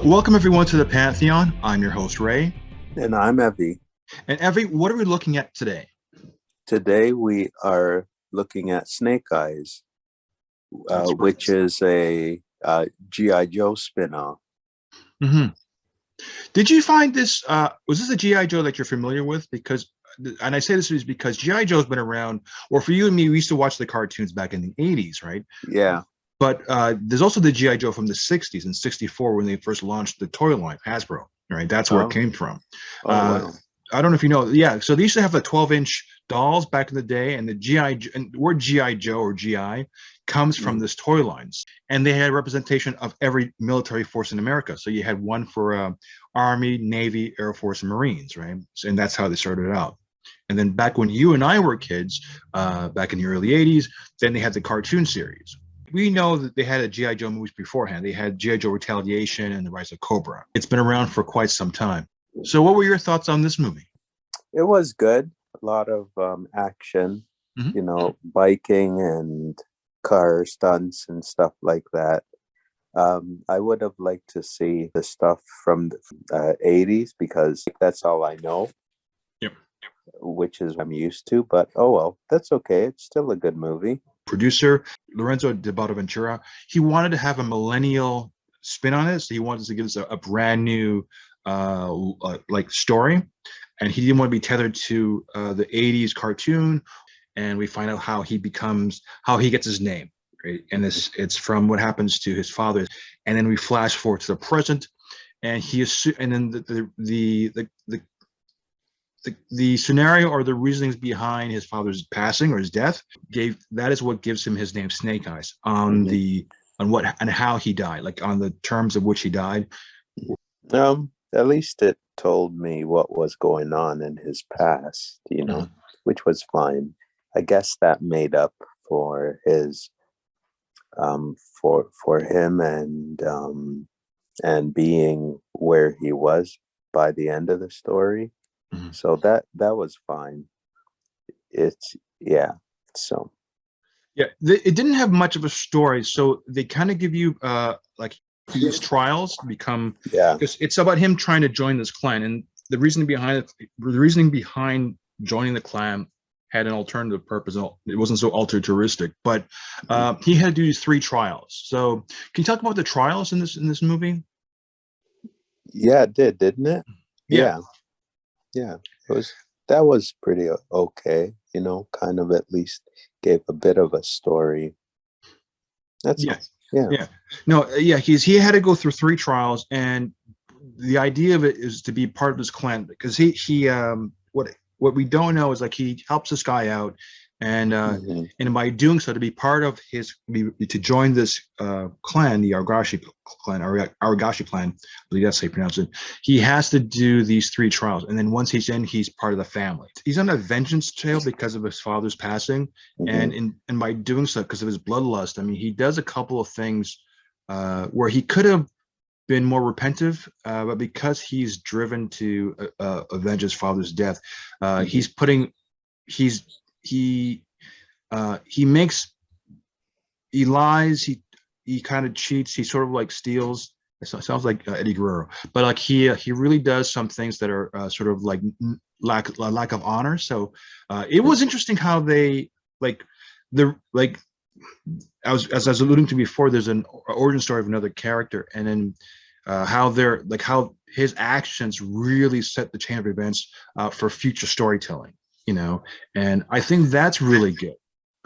Welcome everyone to the Pantheon. I'm your host Ray, And I'm Evy. and Evy, what are we looking at today? Today we are looking at Snake Eyes, That's right. which is a G.I. Joe spinoff. hmm Did you find this? Was this a GI Joe that you're familiar with? Because, and I say this is because GI Joe's been around. Or for you and me, we used to watch the cartoons back in the '80s, right? Yeah. But there's also the GI Joe from the '60s and '64 when they first launched the toy line, Hasbro. Right, that's where it Oh, came from. oh Uh, wow. I don't know if you know. Yeah, so they used to have the 12-inch dolls back in the day, and the GI and the word GI Joe or GI comes from Mm. this toy lines, and they had representation of every military force in America. So you had one for Army, Navy, Air Force, and Marines, right? And that's how they started out. And then back when you and I were kids, back in the early '80s, then they had the cartoon series. We know that they had a GI Joe movies beforehand. They had GI Joe Retaliation and the Rise of Cobra. It's been around for quite some time. So, what were your thoughts on this movie? It was good. A lot of action, Mhm. biking and car stunts and stuff like that. I would have liked to see the stuff from the 80s because that's all I know, Yep. which is what I'm used to. But oh well, that's okay. It's still a good movie. Producer Lorenzo de Bonaventura, he wanted to have a millennial spin on it. So he wanted to give us a brand new like story, and he didn't want to be tethered to the '80s cartoon. And we find out how he gets his name, right? And it's from what happens to his father, and then we flash forward to the present, and and then the scenario or the reasonings behind his father's passing or his death gave that is what gives him his name Snake Eyes on Mhm. the on what and how he died, like on the terms of which he died. At least it told me what was going on in his past, Mhm. which was fine. I guess that made up for his for him and being where he was by the end of the story. Mhm. So that was fine. It's yeah. So Yeah, it didn't have much of a story, so they kind of give you like these trials become yeah. because it's about him trying to join this clan, and the reasoning behind joining the clan had an alternative purpose. It wasn't so altruistic, but he had to do these three trials. So, can you talk about the trials in this movie? Yeah, it did, didn't it? Yeah, Yeah. Yeah, it was that was pretty okay, kind of at least gave a bit of a story. That's yeah, all. Yeah. yeah. No, yeah. He had to go through three trials, and the idea of it is to be part of his clan because he what we don't know is like he helps this guy out, Hmm. and by doing so to be part of to join this clan, the Argashi clan, I believe that's how you pronounce it. He has to do these three trials, and then once he's in, he's part of the family. He's on a vengeance trail because of his father's passing, Hmm. and by doing so because of his bloodlust, I mean he does a couple of things where he could have been more repentive, but because he's driven to avenge his father's death, Hmm. he's putting he's he makes he lies, he kind of cheats, he sort of like steals. It sounds like Eddie Guerrero, but like he really does some things that are sort of like lack of honor. So it was interesting how they like the like as I was alluding to before, there's an origin story of another character, and then how his actions really set the chain of events for future storytelling, you know, and I think that's really good.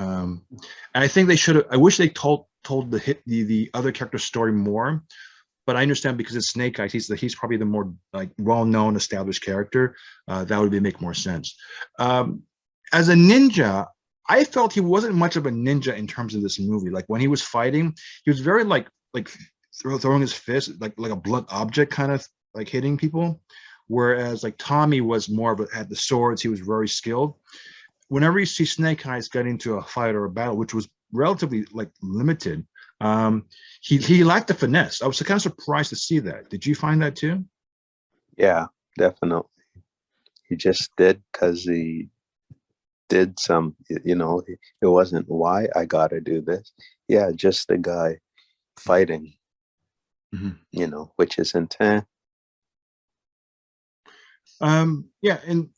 And I think they should have. I wish they told the other character story more, but I understand because it's Snake Eyes. He's probably the more like well-known, established character. That would make more sense. Um, as a ninja, I felt he wasn't much of a ninja in terms of this movie. Like when he was fighting, he was very like throwing his fist like a blunt object, kind of like hitting people. Whereas like Tommy was more of a had the swords. He was very skilled. Whenever you see Snake Eyes get into a fight or a battle, which was relatively like limited, um, he lacked the finesse. I was kind of surprised to see that. Did you find that too? Yeah, definitely. He just did because he did some, it wasn't why I gotta do this. Yeah, just a guy fighting. which isn't. Yeah, and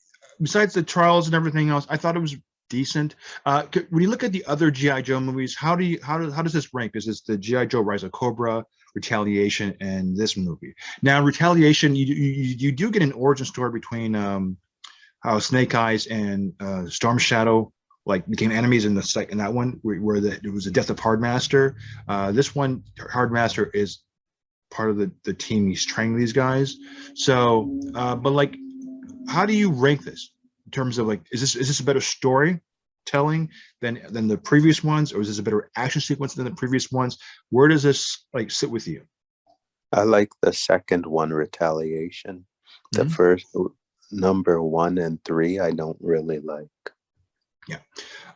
besides the trials and everything else, I thought it was decent. When you look at the other GI Joe movies, how does this rank? Is this the GI Joe Rise of Cobra, Retaliation, and this movie? Now, Retaliation, you do get an origin story between how Snake Eyes and Storm Shadow like became enemies in that one where it was the death of Hardmaster. This one, Hardmaster is part of the team. He's training these guys. So, but like, how do you rank this in terms of like, is this a better storytelling than the previous ones, or is this a better action sequence than the previous ones? Where does this like sit with you? I like the second one, Retaliation. The first number 1 and 3, I don't really like. Yeah,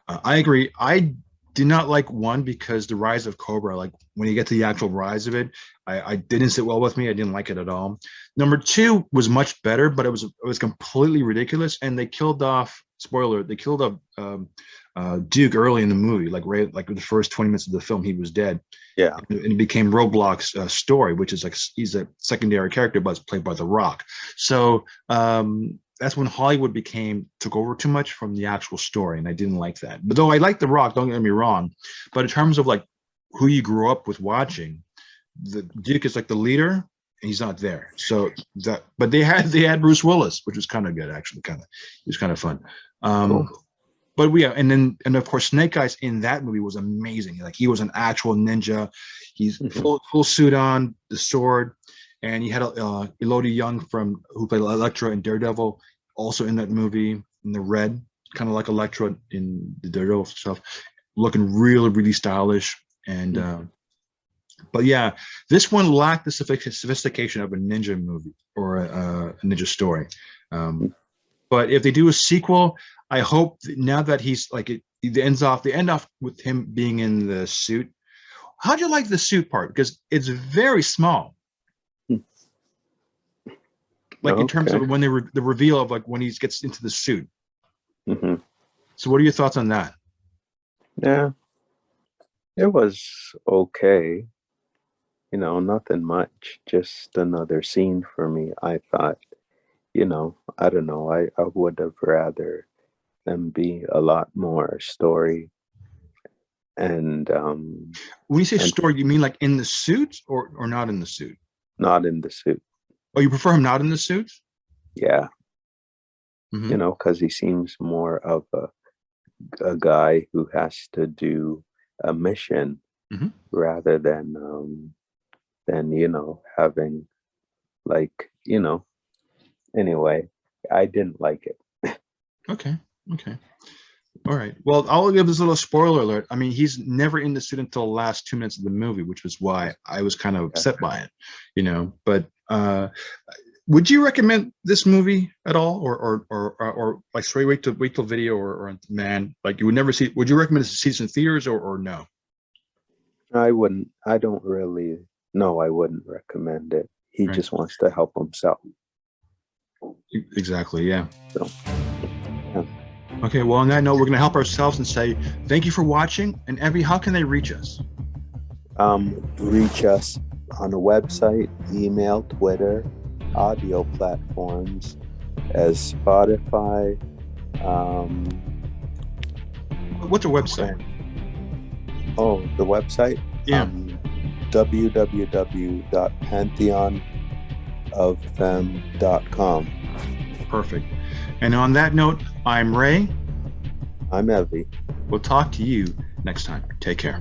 I agree. I did not like 1 because the Rise of Cobra, like when you get to the actual rise of it, I didn't sit well with me. I didn't like it at all. Number 2 was much better, but it was completely ridiculous. And they killed off, spoiler, they killed off Duke early in the movie, like the first 20 minutes of the film, he was dead. Yeah. And it became Roadblock's story, which is like, he's a secondary character, but it's played by The Rock. So that's when Hollywood took over too much from the actual story, and I didn't like that. But though I like The Rock, don't get me wrong, but in terms of like who you grew up with watching, the Duke is like the leader, and he's not there. So but they had Bruce Willis, which was kind of good, actually. It was kind of fun. Cool. But and of course Snake Eyes in that movie was amazing. Like he was an actual ninja. He's full suit on, the sword. And you had Elodie Young who played Elektra in Daredevil, also in that movie, in the red, kind of like Elektra in the Daredevil stuff, looking really, really stylish. And but yeah, this one lacked the sophistication of a ninja movie or a ninja story. But if they do a sequel, I hope now that he's like they end off with him being in the suit. How'd you like the suit part? Because it's very small. Like in terms of when the reveal of like when he gets into the suit. So what are your thoughts on that? Yeah, it was okay. Nothing much. Just another scene for me. I thought, I don't know. I would have rather them be a lot more story. And when you say story, you mean like in the suit or not in the suit? Not in the suit. Oh, you prefer him not in the suit? Yeah. Because he seems more of a guy who has to do a mission rather than having like, anyway, I didn't like it. Okay. All right. Well, I'll give this a little spoiler alert. I mean, he's never in the suit until the last 2 minutes of the movie, which was why I was kind of upset by it, but would you recommend this movie at all, or like straight wait till video or on demand? Like you would never see? Would you recommend it to see in theaters or no? I wouldn't. I don't really. No, I wouldn't recommend it. He just wants to help himself. Exactly. Yeah. So, yeah. Okay. Well, on that note, we're going to help ourselves and say thank you for watching. And Evy, how can they reach us? Reach us on a website, email, Twitter, audio platforms as Spotify. What's your website? The website? Yeah. www.pantheonofthem.com. Perfect. And on that note, I'm Ray. I'm Evy. We'll talk to you next time. Take care.